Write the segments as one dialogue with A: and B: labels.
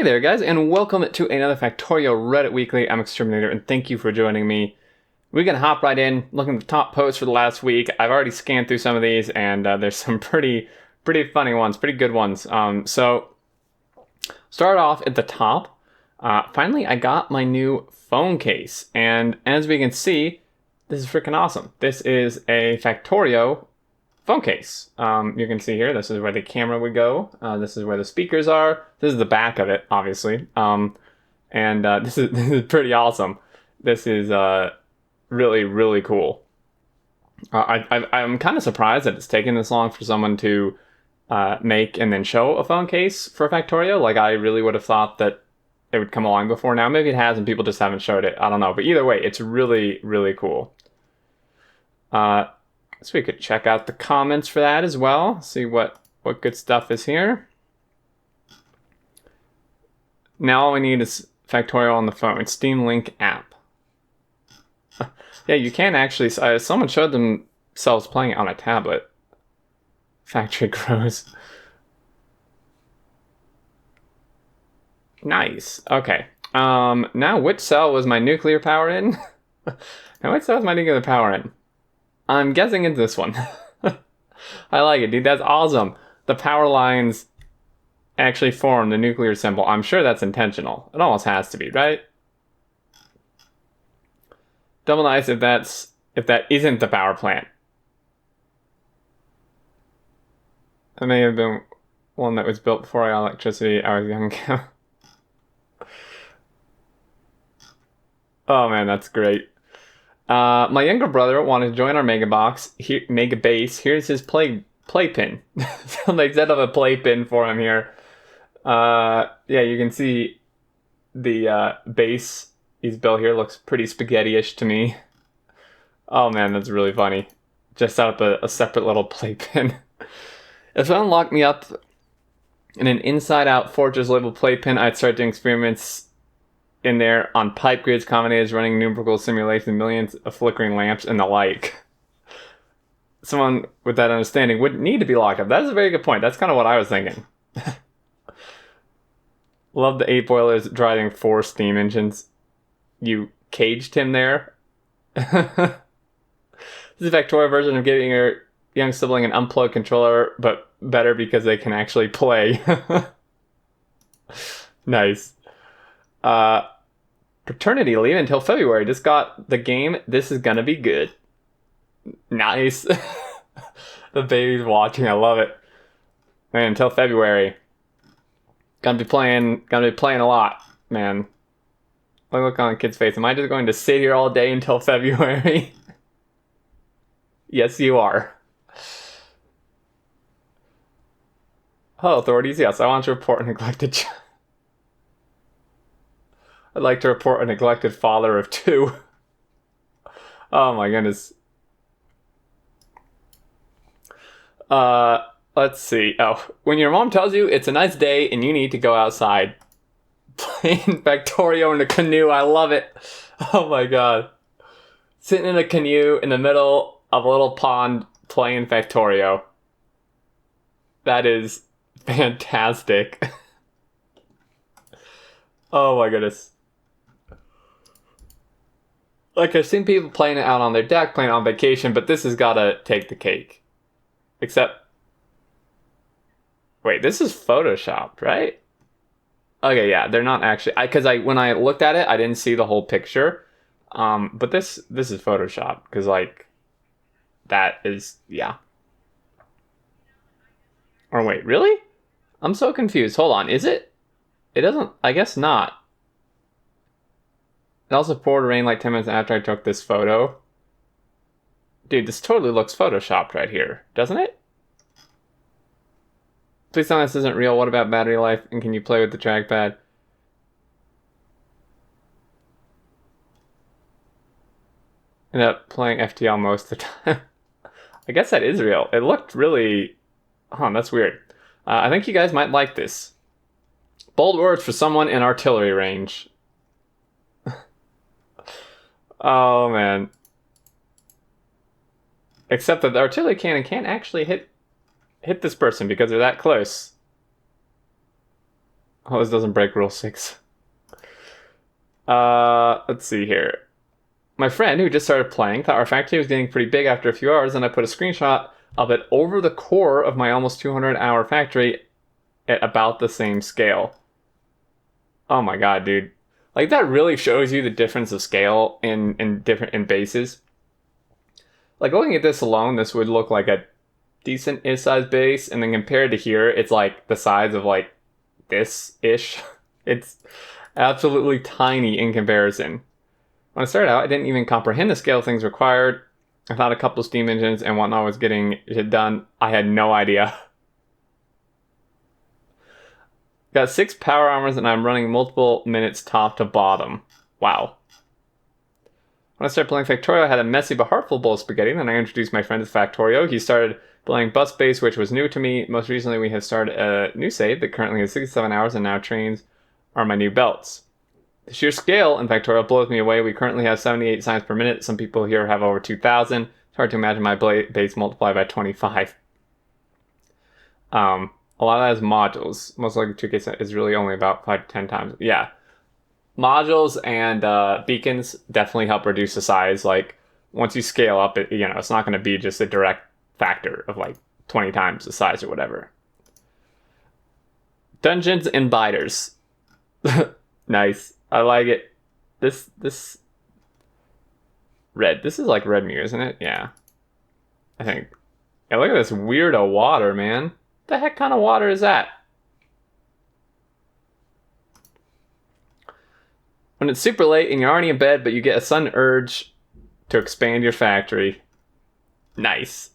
A: there, guys, and welcome to another Factorio Reddit Weekly. I'm Xterminator, and thank you for joining me. We're going to hop right in, look at the top posts for the last week. I've already scanned through some of these, and there's some pretty funny ones, pretty good ones. So, start off at the top. Finally, I got my new phone case, and as we can see, this is freaking awesome. This is a Factorio phone case. You can see here, this is where the camera would go. This is where the speakers are. This is the back of it, obviously. This is pretty awesome. This is really cool. I'm kind of surprised that it's taken this long for someone to make and then show a phone case for Factorio. Like, I really would have thought that it would come along before now. Maybe it has and people just haven't showed it. I don't know. But either way, it's really cool. So we could check out the comments for that as well. See what good stuff is here. Now all we need is Factorio on the phone. Steam Link app. Yeah, you can actually... someone showed themselves playing it on a tablet. Factory grows. Nice. Okay. Now which cell was my nuclear power in? Now which cell was my nuclear power in? I'm guessing it's this one. I like it, dude. That's awesome. The power lines actually form the nuclear symbol. I'm sure that's intentional. It almost has to be, right? Double nice if that isn't the power plant. It may have been one that was built before I got electricity. I was young. Oh man, that's great. My younger brother wanted to join our mega base. Here's his playpen. So they set up a playpen for him here. Yeah, you can see the base he's built here looks pretty spaghetti-ish to me. Oh man, that's really funny. Just set up a separate little playpen. If someone locked me up in an inside-out fortress labeled playpen, I'd start doing experiments in there on pipe grids, combinators, running numerical simulations, millions of flickering lamps, and the like. Someone with that understanding wouldn't need to be locked up. That's a very good point. That's kind of what I was thinking. Love the 8 boilers driving 4 steam engines. You caged him there. This is a Factorio version of giving your young sibling an unplugged controller, but better because they can actually play. Nice. Paternity leave until February. Just got the game. This is gonna be good. Nice. The baby's watching. I love it. Man, until February. Gonna be playing a lot, man. Look on the kid's face. Am I just going to sit here all day until February? Yes, you are. Oh, authorities, yes. I want to report a neglected child. I'd like to report a neglected father of 2. Oh my goodness. Let's see. Oh, when your mom tells you it's a nice day and you need to go outside. Playing Factorio in a canoe. I love it. Oh my god. Sitting in a canoe in the middle of a little pond playing Factorio. That is fantastic. Oh my goodness. Like, I've seen people playing it out on their deck, playing it on vacation, but this has got to take the cake. Except... Wait, this is photoshopped, right? Okay, yeah, they're not actually... Because when I looked at it, I didn't see the whole picture. But this is photoshopped, because, like, that is... Yeah. Or wait, really? I'm so confused. Hold on, is it? It doesn't... I guess not. It also poured rain like 10 minutes after I took this photo. Dude, this totally looks photoshopped right here, doesn't it? Please tell me this isn't real. What about battery life? And can you play with the trackpad? End up playing FTL most of the time. I guess that is real. It looked really... Huh, that's weird. I think you guys might like this. Bold words for someone in artillery range. Oh, man. Except that the artillery cannon can't actually hit this person because they're that close. Oh, this doesn't break rule 6. Let's see here. My friend, who just started playing, thought our factory was getting pretty big after a few hours, and I put a screenshot of it over the core of my almost 200-hour factory at about the same scale. Oh my god, dude. Like, that really shows you the difference of scale in bases. Like, looking at this alone, this would look like a decent-ish size base, and then compared to here, it's like the size of, like, this-ish. It's absolutely tiny in comparison. When I started out, I didn't even comprehend the scale of things required. I thought a couple of steam engines and whatnot was getting it done. I had no idea. Got 6 power armors and I'm running multiple minutes top to bottom. Wow. When I started playing Factorio, I had a messy but heartful bowl of spaghetti. Then I introduced my friend to Factorio. He started playing bus base, which was new to me. Most recently, we have started a new save that currently has 67 hours, and now trains are my new belts. The sheer scale in Factorio blows me away. We currently have 78 signs per minute. Some people here have over 2,000. It's hard to imagine my base multiplied by 25. A lot of that is modules. Most likely 2K is really only about 5 to 10 times. Yeah. Modules and beacons definitely help reduce the size. Like, once you scale up, it's not going to be just a direct factor of like 20 times the size or whatever. Dungeons and biters. Nice. I like it. This red. This is like red mirror, isn't it? Yeah. I think. Yeah, look at this weirdo water, man. What the heck kind of water is that? When it's super late and you're already in bed, but you get a sudden urge to expand your factory. Nice.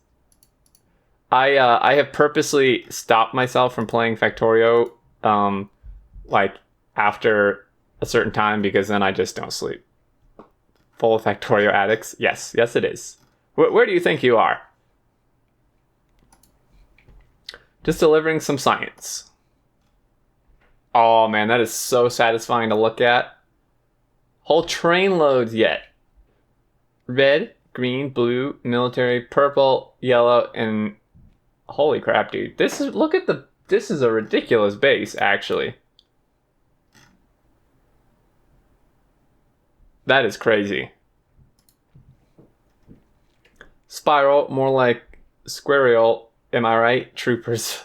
A: I have purposely stopped myself from playing Factorio, like after a certain time, because then I just don't sleep. Full of Factorio addicts. Yes, it is. Where do you think you are? Just delivering some science. Oh man, that is so satisfying to look at. Whole train loads yet. Red, green, blue, military, purple, yellow, and holy crap, dude. This is a ridiculous base, actually. That is crazy. Spiral, more like squirrel. Am I right? Troopers.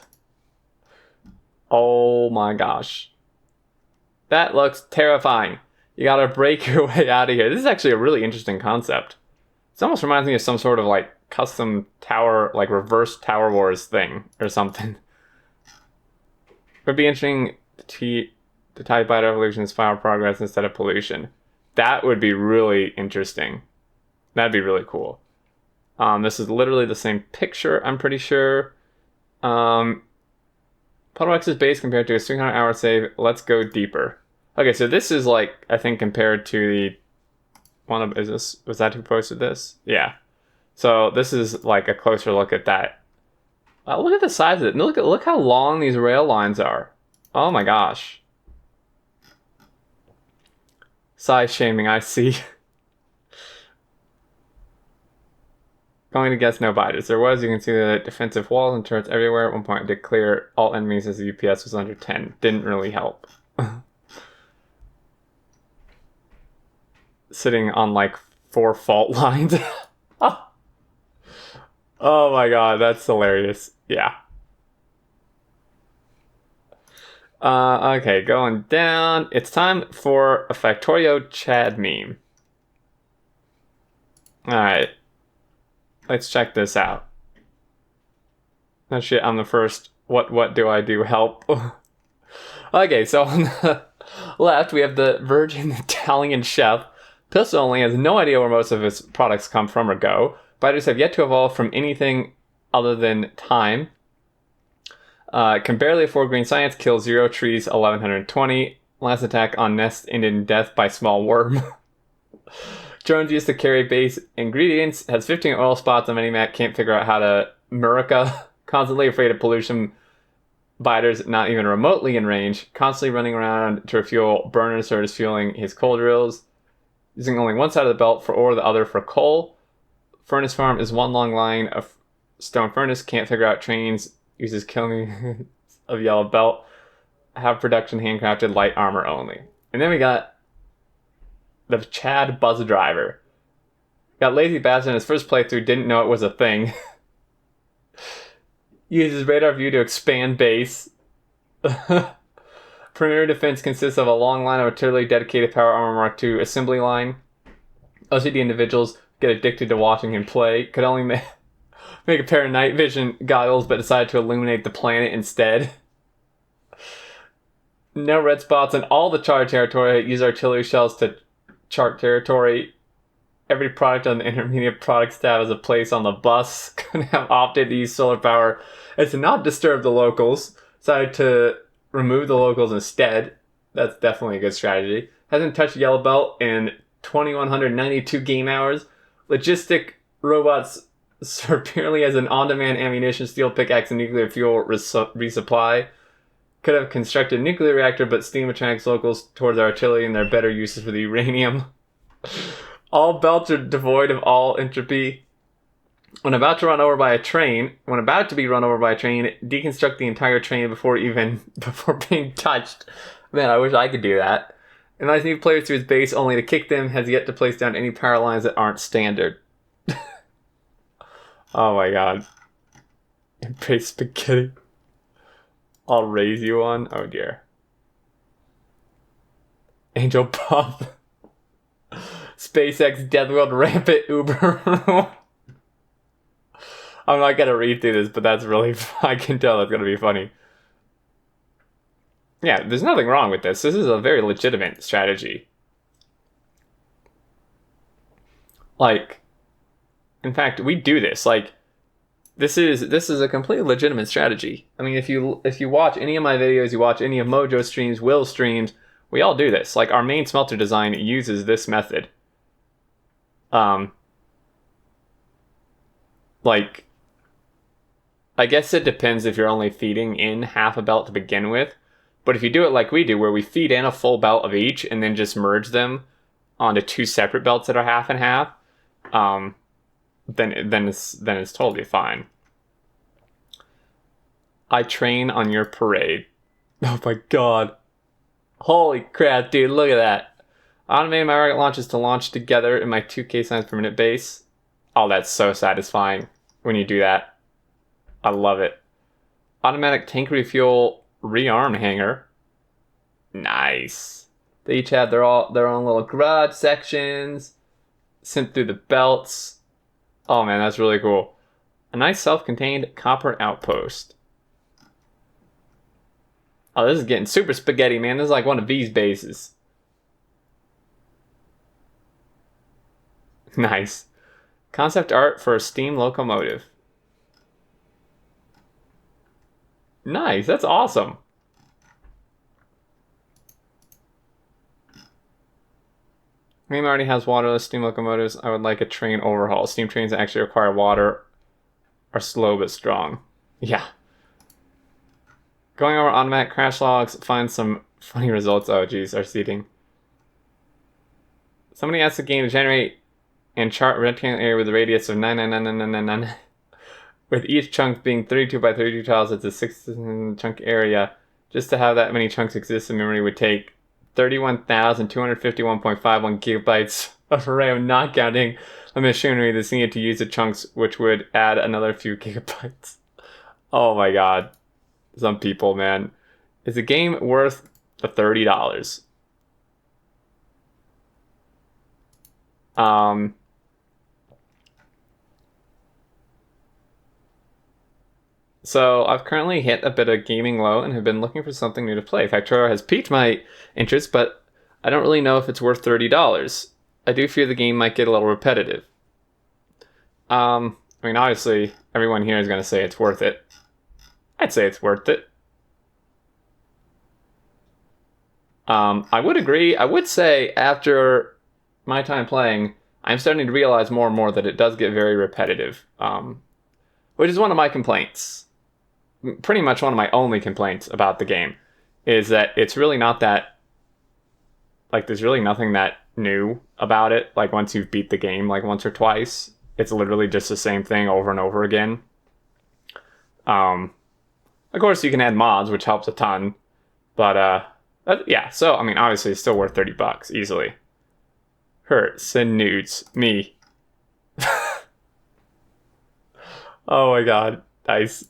A: Oh my gosh. That looks terrifying. You gotta break your way out of here. This is actually a really interesting concept. It almost reminds me of some sort of like custom tower, like reverse Tower Wars thing or something. It would be interesting to type out evolution as final progress instead of pollution. That would be really interesting. That'd be really cool. This is literally the same picture, I'm pretty sure. Puddle X's base compared to a 300-hour save. Let's go deeper. Okay, so this is like, I think, compared to the one of, was that who posted this? Yeah. So this is like a closer look at that. Look at the size of it. Look how long these rail lines are. Oh my gosh. Size shaming, I see. Going to guess no biters. There was, you can see the defensive walls and turrets everywhere. At one point, I did clear all enemies as the UPS was under 10. Didn't really help. Sitting on like 4 fault lines. Oh my god, that's hilarious. Yeah. Okay, going down. It's time for a Factorio Chad meme. Alright. Let's check this out. Oh shit, I'm the first. What do I do? Help. Okay, so on the left, we have the virgin Italian chef. Pistol only has no idea where most of his products come from or go. Biters have yet to evolve from anything other than time. Can barely afford green science. Kills 0 trees, 1120. Last attack on nest ended in death by small worm. Drones used to carry base ingredients. Has 15 oil spots on Minimap. Can't figure out how to Murica. Constantly afraid of pollution. Biters not even remotely in range. Constantly running around to refuel burners, so is fueling his coal drills. Using only one side of the belt for ore, the other for coal. Furnace farm is one long line of stone furnace. Can't figure out trains. Uses killing of yellow belt. have production handcrafted light armor only. And then we got the Chad bus driver. Got lazy bastard in his first playthrough, didn't know it was a thing. Uses radar view to expand base. Perimeter defense consists of a long line of artillery, dedicated power armor Mark II assembly line. OCD individuals get addicted to watching him play. Could only make a pair of night vision goggles, but decided to illuminate the planet instead. No red spots in all the charted territory. Use artillery shells to chart territory. Every product on the intermediate products tab has a place on the bus. Could have opted to use solar power and to not disturb the locals. Decided to remove the locals instead. That's definitely a good strategy. Hasn't touched yellow belt in 2,192 game hours. Logistic robots serve purely as an on-demand ammunition, steel pickaxe, and nuclear fuel resupply. Could have constructed a nuclear reactor, but steam attracts locals towards artillery and there are better uses for the uranium. All belts are devoid of all entropy. When about to be run over by a train, deconstruct the entire train before being touched. Man, I wish I could do that. Invites new players to his base only to kick them. Has yet to place down any power lines that aren't standard. Oh my god. Base spaghetti. I'll raise you one. Oh dear. Angel Puff. SpaceX Death World Rampant Uber. I'm not gonna read through this, but that's really, I can tell that's gonna be funny. Yeah, there's nothing wrong with this. This is a very legitimate strategy. Like, in fact, we do this. Like, this is a completely legitimate strategy. I mean, if you watch any of my videos, you watch any of Mojo streams, Will streams, we all do this. Like, our main smelter design uses this method. Like, I guess it depends if you're only feeding in half a belt to begin with. But if you do it like we do, where we feed in a full belt of each and then just merge them onto two separate belts that are half and half, then it's totally fine. I train on your parade. Oh my god. Holy crap, dude, look at that. Automated my rocket launches to launch together in my 2K signs per minute base. Oh, that's so satisfying when you do that. I love it. Automatic tank refuel rearm hanger. Nice. They each have their own little garage sections. Sent through the belts. Oh man, that's really cool. A nice self-contained copper outpost. Oh, this is getting super spaghetti, man. This is like one of these bases. Nice. Concept art for a steam locomotive. Nice, that's awesome. Game already has waterless steam locomotives. I would like a train overhaul. Steam trains that actually require water are slow but strong. Yeah. Going over automatic crash logs, find some funny results. Oh geez, our seating. Somebody asked the game to generate and chart a rectangular area with a radius of 9999999. With each chunk being 32 by 32 tiles, it's a 6 chunk area. Just to have that many chunks exist in memory would take 31,251.51 gigabytes of RAM, not counting the machinery that's needed to use the chunks, which would add another few gigabytes. Oh my god. Some people, man. Is the game worth the $30? So I've currently hit a bit of gaming low and have been looking for something new to play. Factorio has piqued my interest, but I don't really know if it's worth $30. I do fear the game might get a little repetitive. I mean, obviously, everyone here is going to say it's worth it. I'd say it's worth it. I would agree. I would say after my time playing, I'm starting to realize more and more that it does get very repetitive, which is one of my complaints. Pretty much one of my only complaints about the game is that it's really not that, like, there's really nothing that new about it. Like, once you've beat the game, like, once or twice, it's literally just the same thing over and over again. Of course, you can add mods, which helps a ton. But yeah, so I mean, obviously it's still worth $30 easily. Her send nudes me. Oh my god, nice.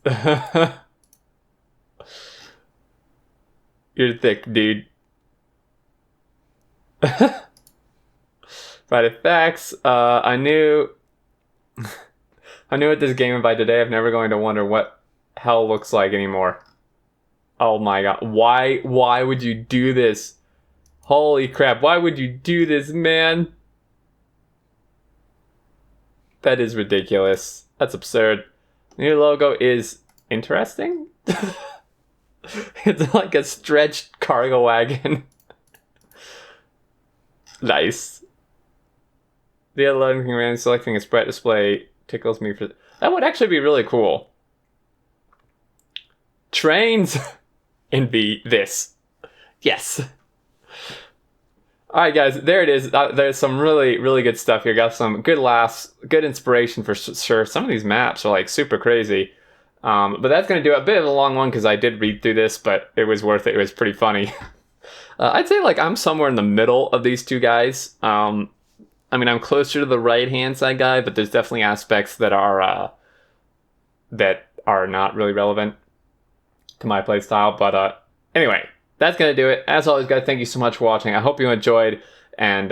A: You're thick, dude. Right effects. I knew with this game by today, I'm never going to wonder what hell looks like anymore. Oh my god, why would you do this? Holy crap, why would you do this, man? That is ridiculous. That's absurd. The new logo is interesting. It's like a stretched cargo wagon. Nice. The other thing around selecting a spread display tickles me for... That would actually be really cool. Trains! Envy this. Yes. Alright guys, there it is. There's some really, really good stuff here. Got some good laughs, good inspiration for sure. Some of these maps are like super crazy. But that's going to do a bit of a long one because I did read through this, but it was worth it. It was pretty funny. I'd say like I'm somewhere in the middle of these two guys. I mean, I'm closer to the right-hand side guy, but there's definitely aspects that are not really relevant to my playstyle. But anyway, that's going to do it. As always, guys, thank you so much for watching. I hope you enjoyed. And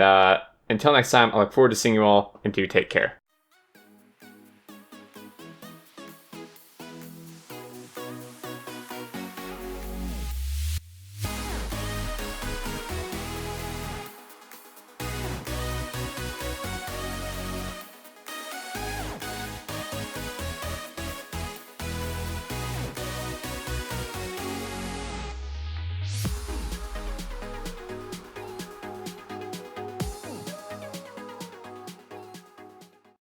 A: until next time, I look forward to seeing you all, and do take care.